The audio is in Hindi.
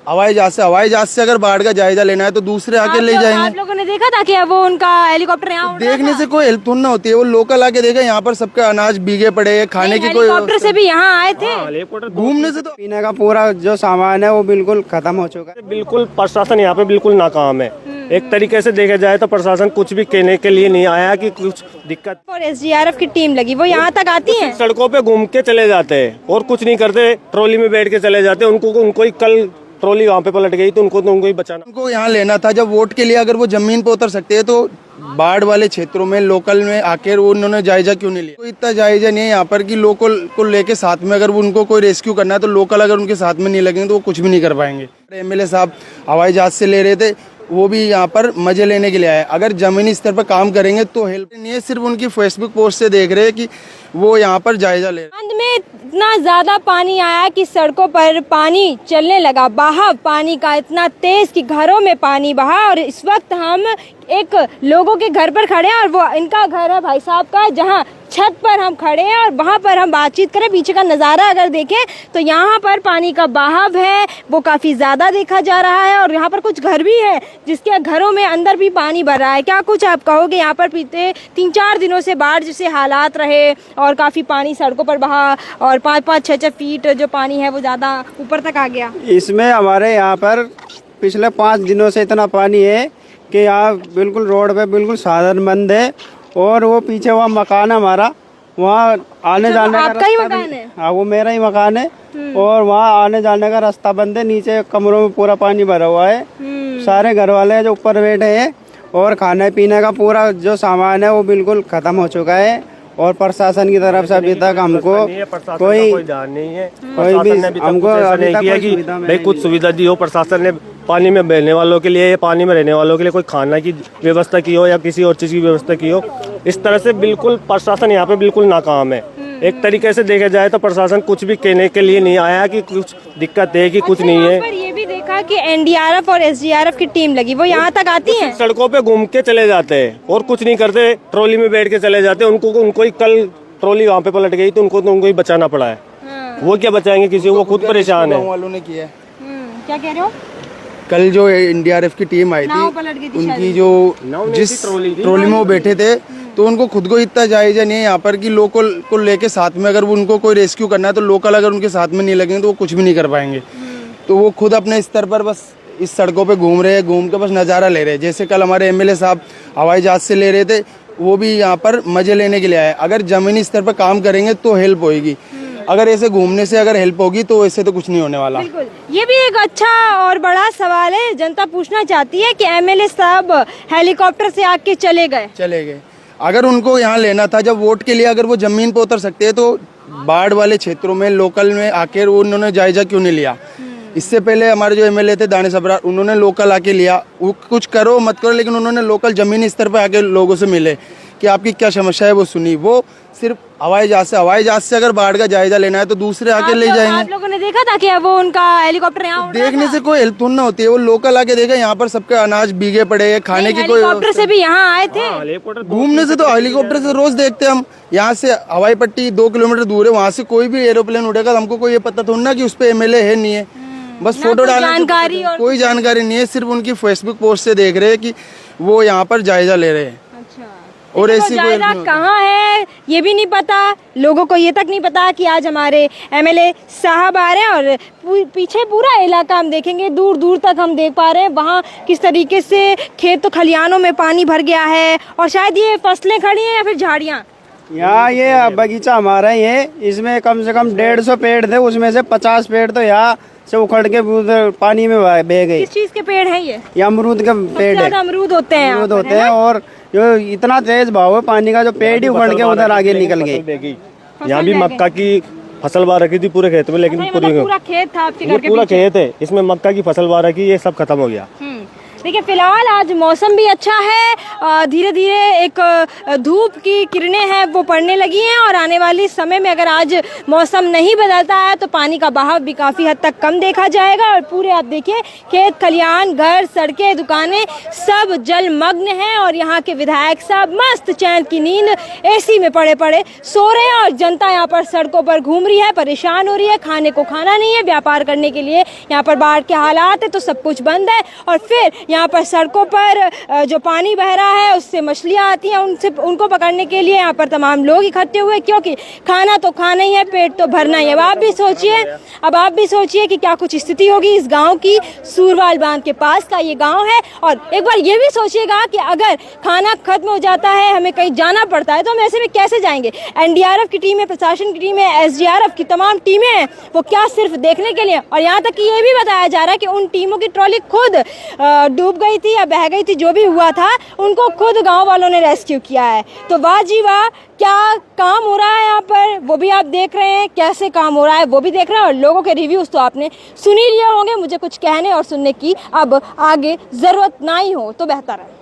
हवाई जहाज से अगर बाढ़ का जायजा लेना है तो दूसरे आके ले जाएंगे। आप लोगों ने देखा था कि वो उनका हेलीकॉप्टर यहाँ उड़ रहा देखने था? से कोई हेल्प थोड़ी ना होती है, वो लोकल आके देखा यहाँ पर सबका अनाज भीगे पड़े हैं, खाने की कोई हेलीकॉप्टर से भी यहाँ आए थे। घूमने से तो पीने का पूरा जो सामान है वो बिल्कुल खत्म हो चुका है। बिल्कुल प्रशासन यहाँ पे बिल्कुल नाकाम है। एक तरीके से देखा जाए तो प्रशासन कुछ भी कहने के लिए नहीं आया कि कुछ दिक्कत। और एसडीआरएफ की टीम लगी, वो यहाँ तक आती है? सड़कों पे घूम के चले जाते हैं और कुछ नहीं करते, ट्रॉली में बैठ के चले जाते हैं। उनको ही कल ट्रॉली वहाँ पे पलट गई तो उनको ही बचाना। उनको यहाँ लेना था जब वोट के लिए, अगर वो जमीन पे उतर सकते हैं तो बाढ़ वाले क्षेत्रों में लोकल में आकर उन्होंने जायजा क्यों नहीं लिया? कोई इतना जायजा नहीं है यहाँ पर कि लोकल को लेके साथ में अगर उनको कोई रेस्क्यू करना है तो लोकल अगर उनके साथ में नहीं लगेंगे तो वो कुछ भी नहीं कर पाएंगे। एमएलए साहब हवाई जहाज से ले रहे थे, वो भी यहाँ पर मजे लेने के लिए आए। अगर जमीनी स्तर पर काम करेंगे तो हेल्प नहीं है, सिर्फ उनकी फेसबुक पोस्ट से देख रहे हैं कि वो यहाँ पर जायजा ले रहे। अंत में इतना ज्यादा पानी आया कि सड़कों पर पानी चलने लगा, बहाव पानी का इतना तेज कि घरों में पानी बहा। और इस वक्त हम एक लोगों के घर पर खड़े हैं और वो इनका घर है भाई साहब का, जहाँ छत पर हम खड़े हैं और वहाँ पर हम बातचीत करें। पीछे का नज़ारा अगर देखें तो यहाँ पर पानी का बहाव है वो काफ़ी ज़्यादा देखा जा रहा है। और यहाँ पर कुछ घर भी है जिसके घरों में अंदर भी पानी भर रहा है। क्या कुछ आप कहोगे? यहाँ पर बीते 3-4 दिनों से बाढ़ जैसे हालात रहे और काफ़ी पानी सड़कों पर बहा और 5-5, 6-6 फीट जो पानी है वो ज़्यादा ऊपर तक आ गया। इसमें हमारे यहाँ पर पिछले 5 दिनों से इतना पानी है कि यहाँ बिल्कुल रोड पे बिल्कुल साधन बंद है। और वो पीछे वहाँ मकान है हमारा, वहाँ आने जाने का आपका ही रास्ता मकान है? हाँ, वो मेरा ही मकान है। और वहाँ आने जाने का रास्ता बंद है, नीचे कमरों में पूरा पानी भरा हुआ है। सारे घर वाले जो ऊपर बैठे हैं और खाने पीने का पूरा जो सामान है वो बिल्कुल खत्म हो चुका है। और प्रशासन की तरफ से अभी तक हमको कोई ध्यान नहीं है। कोई भी हमको अभी तक किया कोई कि सुविधा भाई कुछ सुविधा दी हो प्रशासन ने। पानी में बहने वालों के लिए, पानी में रहने वालों के लिए कोई खाना की व्यवस्था की हो या किसी और चीज की व्यवस्था की हो। इस तरह से बिल्कुल प्रशासन यहाँ पे बिल्कुल नाकाम है। एक तरीके से देखा जाए तो प्रशासन कुछ भी कहने के लिए नहीं आया कि कुछ दिक्कत है कि कुछ नहीं है। पर ये भी देखा कि एनडीआरएफ और एसडीआरएफ की टीम लगी, वो यहाँ तक आती है? सड़कों पे घूम के चले जाते हैं और कुछ नहीं करते, ट्रॉली में बैठ के चले जाते हैं। उनको ही कल ट्रॉली वहाँ पे पलट गई तो उनको ही बचाना पड़ा है। वो क्या बचाएंगे किसी को, खुद परेशान है। वालों ने किया है। क्या कह रहे हो? कल जो एनडीआरएफ की टीम आई नाव पलट गई थी, थी उनकी जो जिस ट्रॉली में वो बैठे थे तो उनको खुद को इतना जायजा नहीं है यहाँ पर कि लोकल को लेके साथ में अगर उनको कोई रेस्क्यू करना है तो लोकल अगर उनके साथ में नहीं लगेंगे तो वो कुछ भी नहीं कर पाएंगे। तो वो खुद अपने स्तर पर बस इस सड़कों पे घूम रहे हैं, घूम के बस नज़ारा ले रहे हैं। जैसे कल हमारे एमएलए साहब हवाई जहाज से ले रहे थे, वो भी यहाँ पर मजे लेने के लिए आए। अगर जमीनी स्तर पर काम करेंगे तो हेल्प होगी, अगर ऐसे घूमने से अगर हेल्प होगी तो ऐसे तो कुछ नहीं होने वाला। बिल्कुल, ये भी एक अच्छा और बड़ा सवाल है। जनता पूछना चाहती है कि एमएलए साहब हेलीकॉप्टर से आके चले गए। अगर उनको यहाँ लेना था जब वोट के लिए, अगर वो जमीन पे उतर सकते हैं तो बाढ़ वाले क्षेत्रों में लोकल में आकर उन्होंने जायजा क्यों नहीं लिया? इससे पहले हमारे जो एमएलए थे दानिश अबरार, उन्होंने लोकल आके लिया। वो कुछ करो मत करो, लेकिन उन्होंने लोकल जमीनी स्तर पर आके लोगों से मिले कि आपकी क्या समस्या है वो सुनी। वो सिर्फ हवाई जहाज से अगर बाढ़ का जायजा लेना है तो दूसरे आके ले जाएंगे। आप लोगों ने देखा था कि वो उनका हेलीकॉप्टर यहाँ उड़ रहा देखने था? से कोई हेल्प थोड़ी ना होती है, वो लोकल आके देखा यहाँ पर सबका अनाज भीगे पड़े हैं, खाने की कोई हेलीकॉप्टर से भी यहाँ आए थे? घूमने से तो हेलीकॉप्टर से रोज देखते हैं हम। यहाँ से हवाई पट्टी 2 किलोमीटर दूर है, वहाँ से कोई भी एरोप्लेन उड़ेगा तो हमको कोई ये पता थोड़ी ना कि उस पे एमएलए है नहीं है। बस फोटो डालने जानकारी और कोई जानकारी नहीं है, सिर्फ उनकी फेसबुक पोस्ट से देख रहे हैं कि वो यहाँ पर जायजा ले रहे हैं। और ऐसी कोई जायजा कहाँ है ये भी नहीं पता लोगों को। ये तक नहीं पता कि आज हमारे एमएलए साहब आ रहे हैं। और पीछे पूरा इलाका हम देखेंगे, दूर दूर तक हम देख पा रहे हैं वहाँ किस तरीके से खेत तो खलिहानों में पानी भर गया है। और शायद ये फसलें खड़ी हैं या फिर झाड़ियाँ। यहाँ ये बगीचा हमारा ही है, इसमें कम से कम 150 पेड़ थे, उसमें से 50 पेड़ तो यहाँ से उखड़ के उधर पानी में बह गए। किस चीज के पेड़ हैं ये? अमरूद के पेड़ है। अमरूद होते हैं, अमरूद होते हैं। और जो इतना तेज भाव है पानी का, जो पेड़ ही उखड़ के उधर आगे निकल गए। यहाँ भी मक्का की फसल बा रखी थी पूरे खेत में, लेकिन पूरा खेत था आपके घर के पूरा पीछे? खेत है, इसमें मक्का की फसल बा रखी, ये सब खत्म हो गया। देखिए फिलहाल आज मौसम भी अच्छा है, धीरे धीरे एक धूप की किरणें हैं वो पड़ने लगी हैं और आने वाले समय में अगर आज मौसम नहीं बदलता है तो पानी का बहाव भी काफ़ी हद तक कम देखा जाएगा। और पूरे आप देखिए खेत खलियान घर सड़कें दुकानें सब जलमग्न हैं और यहाँ के विधायक साहब मस्त चैन की नींद एसी में पड़े पड़े सो रहे हैं और जनता यहाँ पर सड़कों पर घूम रही है, परेशान हो रही है, खाने को खाना नहीं है, व्यापार करने के लिए यहाँ पर बाढ़ के हालात है तो सब कुछ बंद है। और फिर यहाँ पर सड़कों पर जो पानी बह रहा है उससे मछलियाँ आती हैं, उनको पकड़ने के लिए यहाँ पर तमाम लोग इकट्ठे हुए क्योंकि खाना तो खाना ही है, पेट तो भरना ही है। अब आप भी सोचिए कि क्या कुछ स्थिति होगी इस गांव की। सूरवाल बांध के पास का ये गांव है और एक बार ये भी सोचिएगा कि अगर खाना खत्म हो जाता है, हमें कहीं जाना पड़ता है तो हम ऐसे में कैसे जाएंगे। एनडीआरएफ की टीमें, प्रशासन की टीमें, एसडीआरएफ की तमाम टीमें हैं वो क्या सिर्फ देखने के लिए, और यहाँ तक कि ये भी बताया जा रहा है कि उन टीमों की ट्रॉली खुद डूब गई थी या बह गई थी, जो भी हुआ था उनको खुद गांव वालों ने रेस्क्यू किया है। तो वाह जी वाह, क्या काम हो रहा है यहाँ पर वो भी आप देख रहे हैं, कैसे काम हो रहा है वो भी देख रहे हैं और लोगों के रिव्यूज तो आपने सुन ही लिए होंगे। मुझे कुछ कहने और सुनने की अब आगे जरूरत ना ही हो तो बेहतर है।